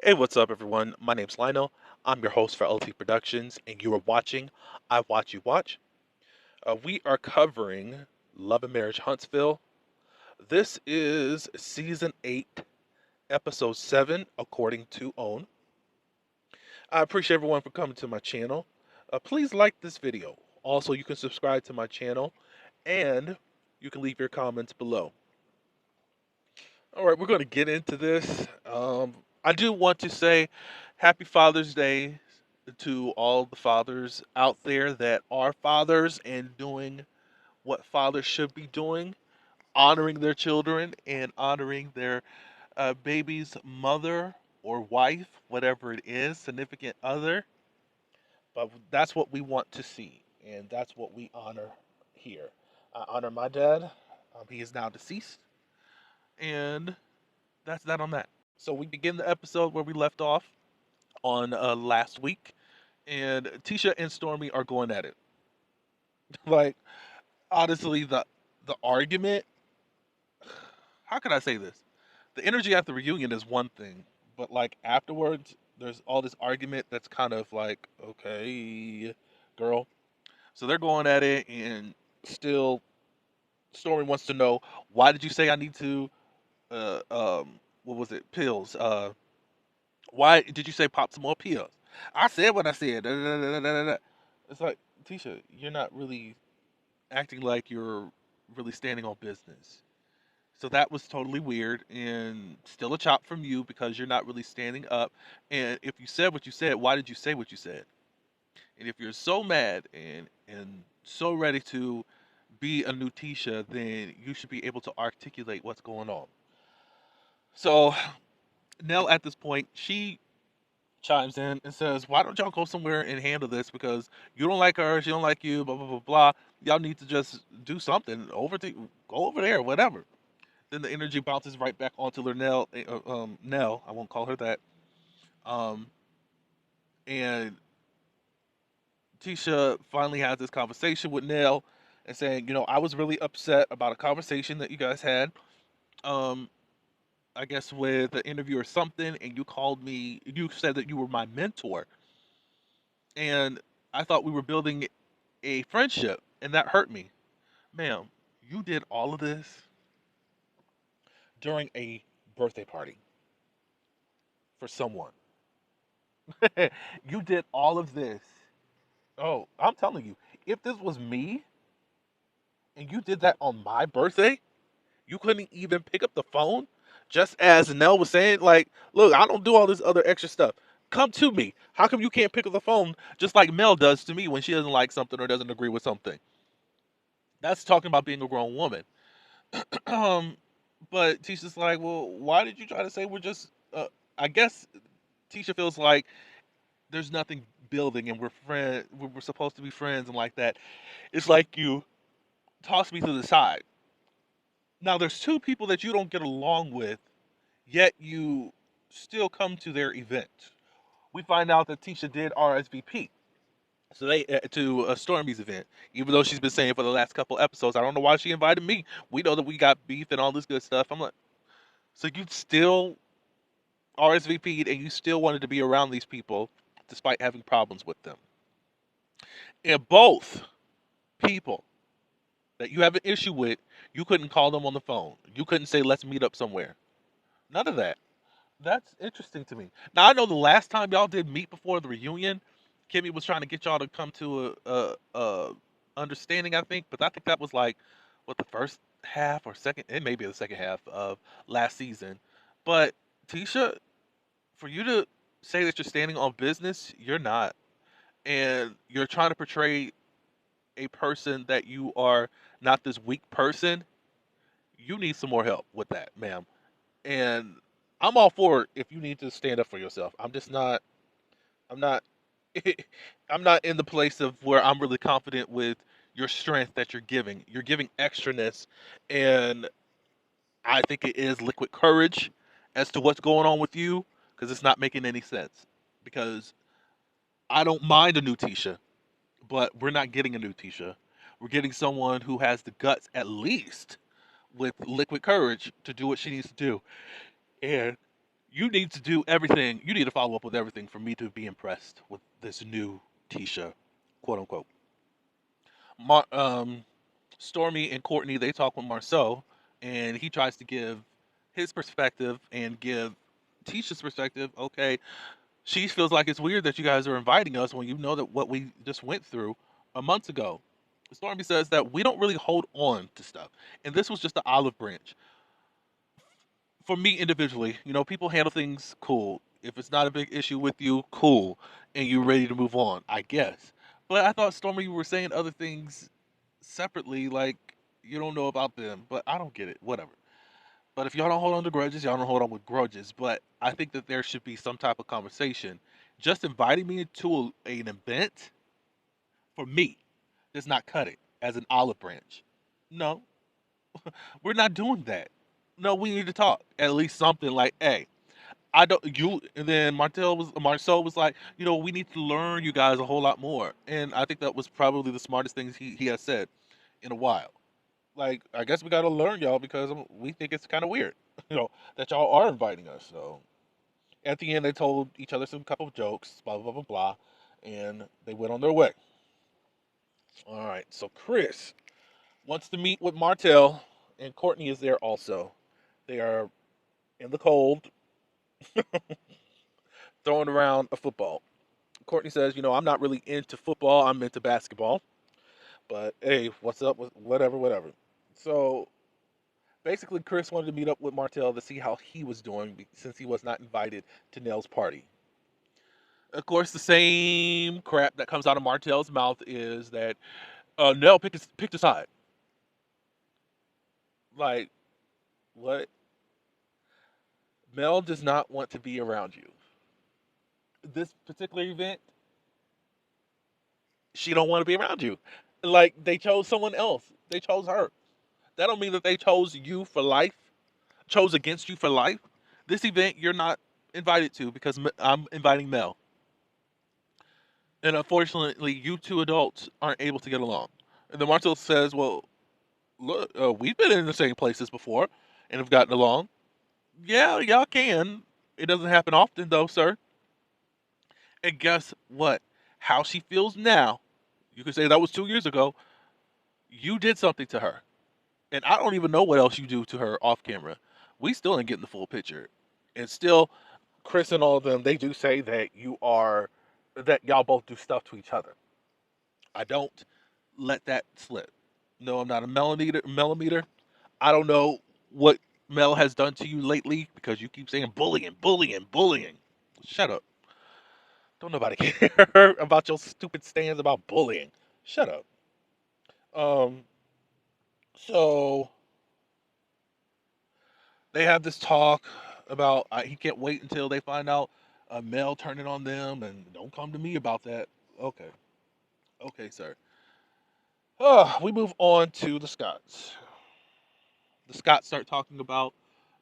Hey, what's up, everyone? My name's Lionel. I'm your host for LT Productions, and you are watching I Watch You Watch. We are covering Love and Marriage Huntsville. This is season 8, episode 7, according to OWN. I appreciate everyone for coming to my channel. Please like this video. Also, you can subscribe to my channel, and you can leave your comments below. All right, we're going to get into this. I do want to say happy Father's Day to all the fathers out there that are fathers and doing what fathers should be doing, honoring their children and honoring their baby's mother or wife, whatever it is, significant other. But that's what we want to see, and that's what we honor here. I honor my dad. He is now deceased, and that's that on that. So we begin the episode where we left off on last week, and Tisha and Stormy are going at it. Like, honestly, the argument. How can I say this? The energy at the reunion is one thing, but like afterwards, there's all this argument that's kind of like, okay, girl. So they're going at it, and still, Stormy wants to know, why did you say I need to? What was it? Pills. Why did you say pop some more pills? I said what I said. Da, da, da, da, da, da. It's like, Tisha, you're not really acting like you're really standing on business. So that was totally weird and still a chop from you because you're not really standing up. And if you said what you said, why did you say what you said? And if you're so mad and so ready to be a new Tisha, then you should be able to articulate what's going on. So Nell, at this point, she chimes in and says, "Why don't y'all go somewhere and handle this? Because you don't like her, she don't like you, blah blah blah blah. Y'all need to just do something. Go over there, whatever." Then the energy bounces right back onto Nell. Nell, I won't call her that. Um, and Tisha finally has this conversation with Nell and saying, I was really upset about a conversation that you guys had. Um, I guess with the interview or something, and you called me. You said that you were my mentor, and I thought we were building a friendship, and that hurt me. Ma'am, you did all of this during a birthday party for someone. You did all of this. Oh, I'm telling you, if this was me and you did that on my birthday, you couldn't even pick up the phone. Just as Nell was saying, like, look, I don't do all this other extra stuff. Come to me. How come you can't pick up the phone just like Mel does to me when she doesn't like something or doesn't agree with something? That's talking about being a grown woman. um, but Tisha's like, well, why did you try to say we're just? I guess Tisha feels like there's nothing building, and we're friend. We're supposed to be friends, and like that. It's like you toss me to the side. Now there's two people that you don't get along with, yet you still come to their event. We find out that Tisha did RSVP. So they to Stormy's event, even though she's been saying for the last couple episodes, I don't know why she invited me. We know that we got beef and all this good stuff. I'm like, so you still RSVP'd and you still wanted to be around these people despite having problems with them. And both people that you have an issue with, you couldn't call them on the phone. You couldn't say, let's meet up somewhere. None of that. That's interesting to me. Now, I know the last time y'all did meet before the reunion, Kimmy was trying to get y'all to come to a understanding, I think. But I think that was like, what, the first half or second? It may be the second half of last season. But Tisha, for you to say that you're standing on business, you're not. And you're trying to portray a person that you are not this weak person. You need some more help with that, ma'am. And I'm all for it if you need to stand up for yourself. I'm just not, I'm not. I'm not in the place of where I'm really confident with your strength that you're giving. You're giving extraness, and I think it is liquid courage as to what's going on with you because it's not making any sense. Because I don't mind a new Tisha, but we're not getting a new Tisha. We're getting someone who has the guts, at least with liquid courage, to do what she needs to do. And you need to do everything. You need to follow up with everything for me to be impressed with this new Tisha, quote unquote. Mar- um, Stormy and Courtney, they talk with Marceau, and he tries to give his perspective and give Tisha's perspective. Okay, she feels like it's weird that you guys are inviting us when you know that what we just went through a month ago. Stormy says that we don't really hold on to stuff, and this was just the olive branch. For me individually, people handle things cool. If it's not a big issue with you, cool, and you're ready to move on, I guess. But I thought Stormy, you were saying other things separately, like you don't know about them, but I don't get it. Whatever. But if y'all don't hold on to grudges, y'all don't hold on with grudges. But I think that there should be some type of conversation. Just inviting me to an event for me does not cut it as an olive branch. No, we're not doing that. No, we need to talk. At least something like, hey, I don't you. And then Marcel was like, we need to learn you guys a whole lot more. And I think that was probably the smartest things he has said in a while. Like, I guess we got to learn y'all because we think it's kind of weird, that y'all are inviting us. So at the end, they told each other some couple of jokes, blah blah blah blah, and they went on their way. All right, so Chris wants to meet with Martell, and Courtney is there also. They are in the cold, throwing around a football. Courtney says, I'm not really into football. I'm into basketball. But hey, what's up with whatever, whatever. So basically, Chris wanted to meet up with Martell to see how he was doing since he was not invited to Nell's party. Of course, the same crap that comes out of Martell's mouth is that Nell picked a side. Like, what? Mel does not want to be around you. This particular event, she don't want to be around you. Like, they chose someone else. They chose her. That don't mean that they chose you for life, chose against you for life. This event you're not invited to because I'm inviting Mel. And unfortunately, you two adults aren't able to get along. And then Marcel says, "Well, look, we've been in the same places before and have gotten along. Yeah, y'all can. It doesn't happen often, though, sir." And guess what? How she feels now, you could say that was 2 years ago. You did something to her, and I don't even know what else you do to her off camera. We still ain't getting the full picture, and still, Chris and all of them, they do say that y'all both do stuff to each other. I don't let that slip. No, I'm not a millimeter. I don't know what Mel has done to you lately because you keep saying bullying, bullying, bullying. Shut up. Don't nobody care about your stupid stands about bullying. Shut up. Um, so they have this talk about he can't wait until they find out Mel turning on them and don't come to me about that. Okay, okay, sir. We move on to the Scots. The Scots start talking about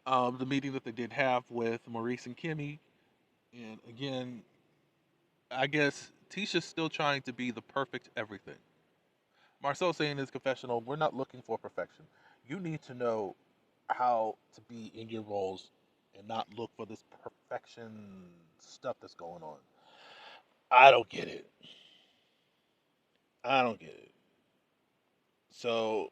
the meeting that they did have with Maurice and Kimmy. And again, I guess Tisha's still trying to be the perfect everything. Marcel saying in his confessional, we're not looking for perfection. You need to know how to be in your roles and not look for this perfection stuff that's going on. I don't get it. I don't get it. So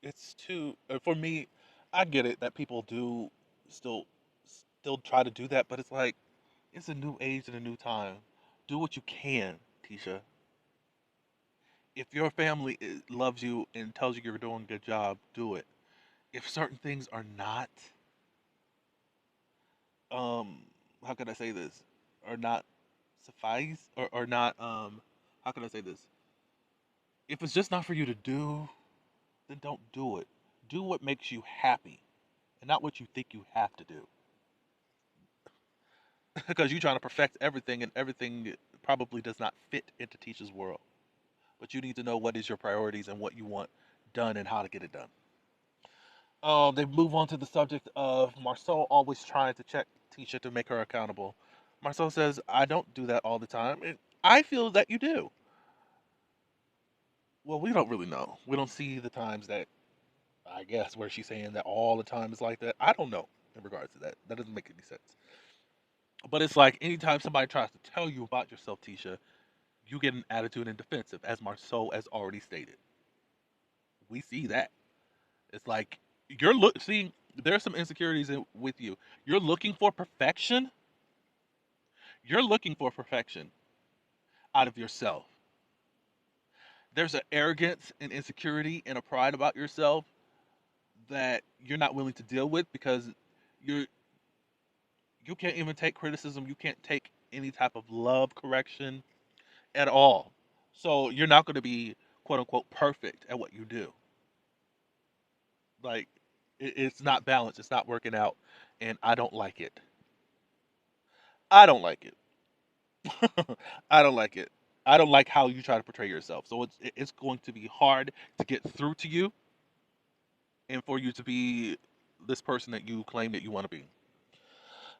it's too for me. I get it that people do still still try to do that, but it's like it's a new age and a new time. Do what you can, Tisha. If your family loves you and tells you you're doing a good job, do it. If certain things are not, um, how can I say this, are not suffice or not, how can I say this? If it's just not for you to do, then don't do it. Do what makes you happy and not what you think you have to do. Because you're trying to perfect everything and everything probably does not fit into Tisha's world. But you need to know what is your priorities and what you want done and how to get it done. They move on to the subject of Marceau always trying to check Tisha to make her accountable. Marceau says, I don't do that all the time. And I feel that you do. Well, we don't really know. We don't see the times that, I guess, where she's saying that all the time is like that. I don't know in regards to that. That doesn't make any sense. But it's like anytime somebody tries to tell you about yourself, Tisha, you get an attitude and defensive, as Marceau has already stated. We see that. It's like seeing there's some insecurities with you. You're looking for perfection. You're looking for perfection out of yourself. There's an arrogance and insecurity and a pride about yourself that you're not willing to deal with because you're you can't even take criticism. You can't take any type of love correction at all. So you're not going to be quote unquote perfect at what you do. Like it's not balanced. It's not working out, and I don't like it. I don't like it. I don't like it. I don't like how you try to portray yourself. So it's going to be hard to get through to you, and for you to be this person that you claim that you want to be.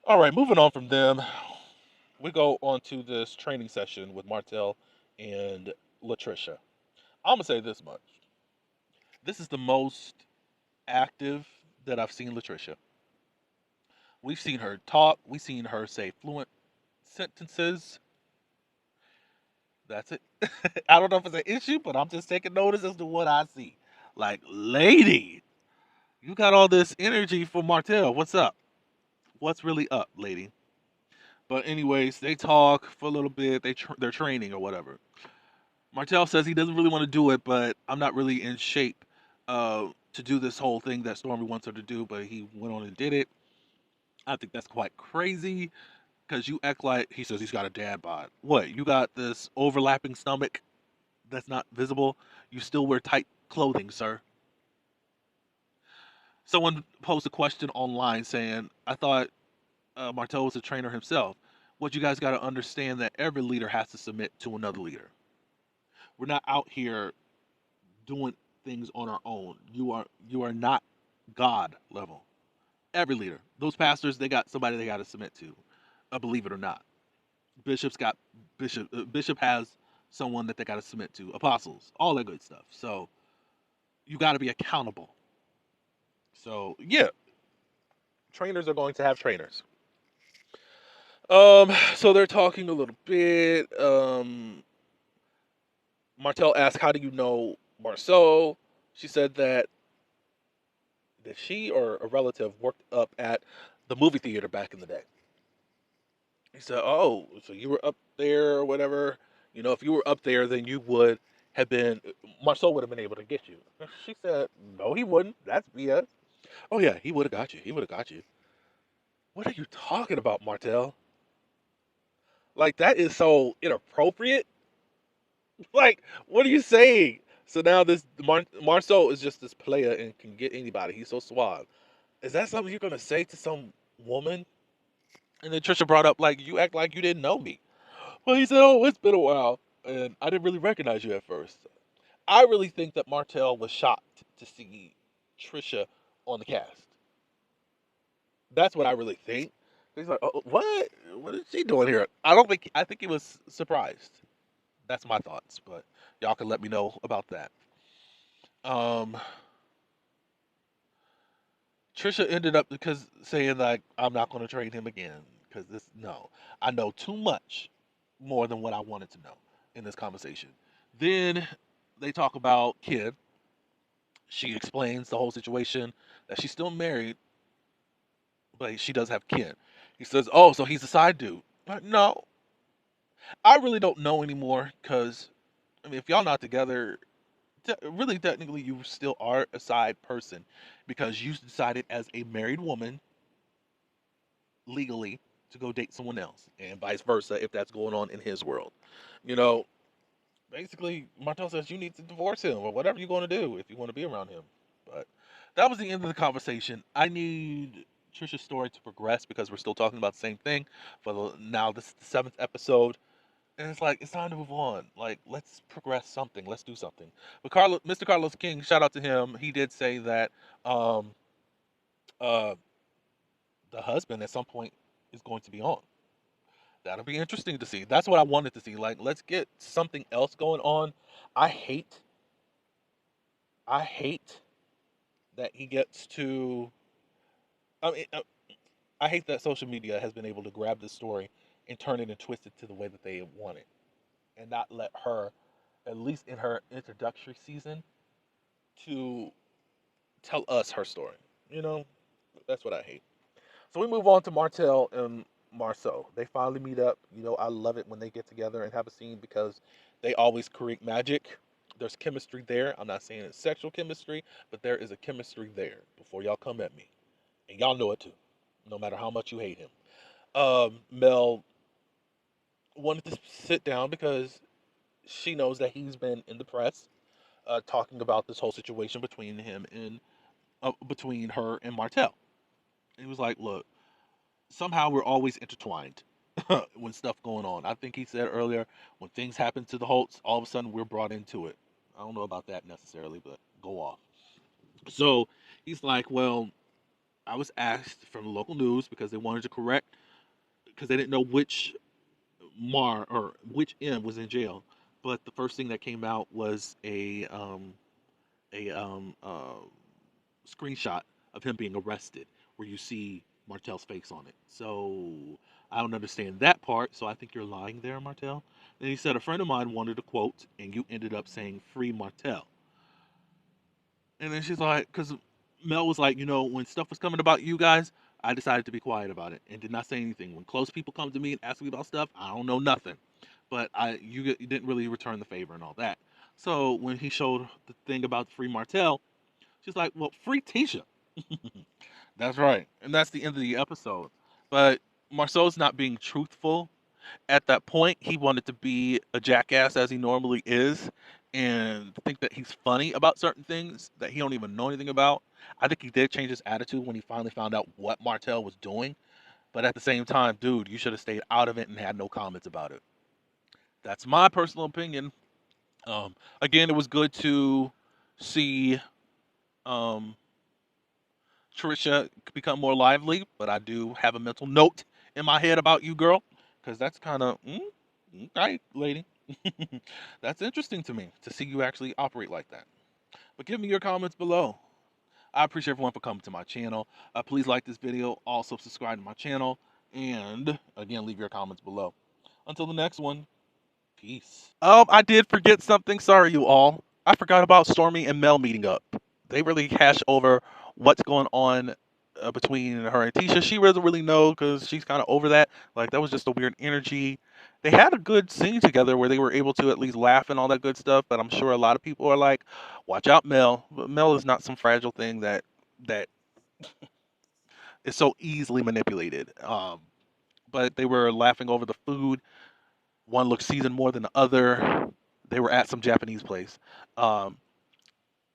All right, moving on from them, we go on to this training session with Martell and Latricia. I'm gonna say this much: this is the most active that I've seen Latricia. We've seen her talk. We've seen her say fluent sentences. That's it. I don't know if it's an issue, but I'm just taking notice as to what I see. Like, lady, you got all this energy for Martell. What's up? What's really up, lady? But anyways, they talk for a little bit. They're training or whatever. Martell says he doesn't really want to do it, but I'm not really in shape to do this whole thing that Stormy wants her to do. But he went on and did it. I think that's quite crazy because you act like he says he's got a dad bod. What? You got this overlapping stomach that's not visible. You still wear tight clothing, sir. Someone posed a question online saying, I thought Martell was a trainer himself. What you guys got to understand that every leader has to submit to another leader. We're not out here doing things on our own. You are not God level. Every leader, those pastors, they got somebody they got to submit to. Believe it or not, bishops got bishop has someone that they got to submit to. Apostles, all that good stuff. So you got to be accountable. So yeah, trainers are going to have trainers. So they're talking a little bit. Martell asked, "How do you know Marceau?" She said that she or a relative worked up at the movie theater back in the day. He said, "Oh, so you were up there or whatever? You know, if you were up there, then you would have been Marceau would have been able to get you." She said, "No, he wouldn't. That's BS." "Oh yeah, he would have got you. He would have got you." What are you talking about, Martell? Like that is so inappropriate. Like, what are you saying? So now this Marceau is just this player and can get anybody. He's so suave. Is that something you're gonna say to some woman? And then Trisha brought up like you act like you didn't know me. Well, he said, "Oh, it's been a while, and I didn't really recognize you at first." I really think that Martell was shocked to see Trisha on the cast. That's what I really think. He's like, "Oh, what? What is she doing here?" I don't think. I think he was surprised. That's my thoughts, but y'all can let me know about that. Um, Trisha ended up because saying like, "I'm not going to train him again because this no, I know too much more than what I wanted to know in this conversation." Then they talk about Ken. She explains the whole situation that she's still married, but she does have Ken. He says, "Oh, so he's a side dude." But no, I really don't know anymore because I mean, if y'all not together, really technically you still are a side person because you decided as a married woman legally to go date someone else, and vice versa if that's going on in his world. You know, basically, Martel says you need to divorce him or whatever you're going to do if you want to be around him. But that was the end of the conversation. I need Trisha's story to progress because we're still talking about the same thing. For now, this is the seventh episode. And it's like it's time to move on. Like let's progress something. Let's do something. But Mr. Carlos King, shout out to him. He did say that um, uh, the husband at some point is going to be on. That'll be interesting to see. That's what I wanted to see. Like let's get something else going on. I hate, I hate that he gets to. I mean, I hate that social media has been able to grab this story and turn it and twist it to the way that they want it, and not let her, at least in her introductory season, to tell us her story. You know, that's what I hate. So we move on to Martell and Marceau. They finally meet up. You know, I love it when they get together and have a scene because they always create magic. There's chemistry there. I'm not saying it's sexual chemistry, but there is a chemistry there. Before y'all come at me, and y'all know it too, no matter how much you hate him. Mel wanted to sit down because she knows that he's been in the press talking about this whole situation between him and between her and Martell. He was like, "Look, somehow we're always intertwined when stuff going on." I think he said earlier, when things happen to the Holtz, all of a sudden we're brought into it. I don't know about that necessarily, but go off. So he's like, "Well, I was asked from the local news because they wanted to correct because they didn't know which Mar or which M was in jail. But the first thing that came out was a screenshot of him being arrested, where you see Martell's face on it. So I don't understand that part. So I think you're lying there, Martell." Then he said, "A friend of mine wanted a quote, and you ended up saying free Martell." And then she's like, because Mel was like, when stuff was coming about you guys, I decided to be quiet about it and did not say anything. When close people come to me and ask me about stuff, I don't know nothing. But you didn't really return the favor and all that. So when he showed the thing about free Martell, she's like, "Well, free Tisha." That's right, and that's the end of the episode. But Marceau's not being truthful at that point. He wanted to be a jackass as he normally is and think that he's funny about certain things that he don't even know anything about. I think he did change his attitude when he finally found out what Martell was doing. But at the same time, dude, you should have stayed out of it and had no comments about it. That's my personal opinion. Again, it was good to see um, Trisha become more lively, but I do have a mental note in my head about you, girl, because that's kind of okay, lady. That's interesting to me to see you actually operate like that. But give me your comments below. I appreciate everyone for coming to my channel. Please like this video, also subscribe to my channel, and again, leave your comments below. Until the next one, peace. I did forget something. Sorry, you all. I forgot about Stormy and Mel meeting up. They really hash over what's going on between her and Tisha. She doesn't really know because she's kind of over that. Like, that was just a weird energy. They had a good scene together where they were able to at least laugh and all that good stuff. But I'm sure a lot of people are like, "Watch out, Mel." But Mel is not some fragile thing that is so easily manipulated. But they were laughing over the food. One looked seasoned more than the other. They were at some Japanese place. Um,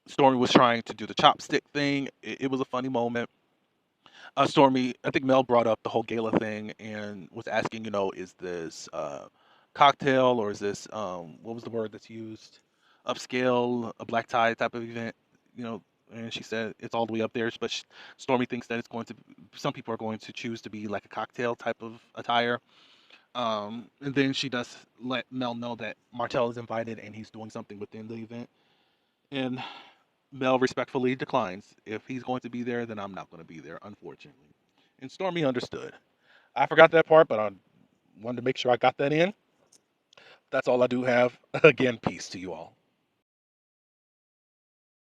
Stormy was trying to do the chopstick thing. It was a funny moment. Stormy, I think Mel brought up the whole gala thing and was asking, is this cocktail or is this what was the word that's used? Upscale, a black tie type of event, you know. And she said it's all the way up there, but Stormy thinks that it's going to. Some people are going to choose to be like a cocktail type of attire. And then she does let Mel know that Martell is invited and he's doing something within the event. And Mel respectfully declines. If he's going to be there, then I'm not going to be there, unfortunately. And Stormy understood. I forgot that part, but I wanted to make sure I got that in. That's all I do have. Again, peace to you all.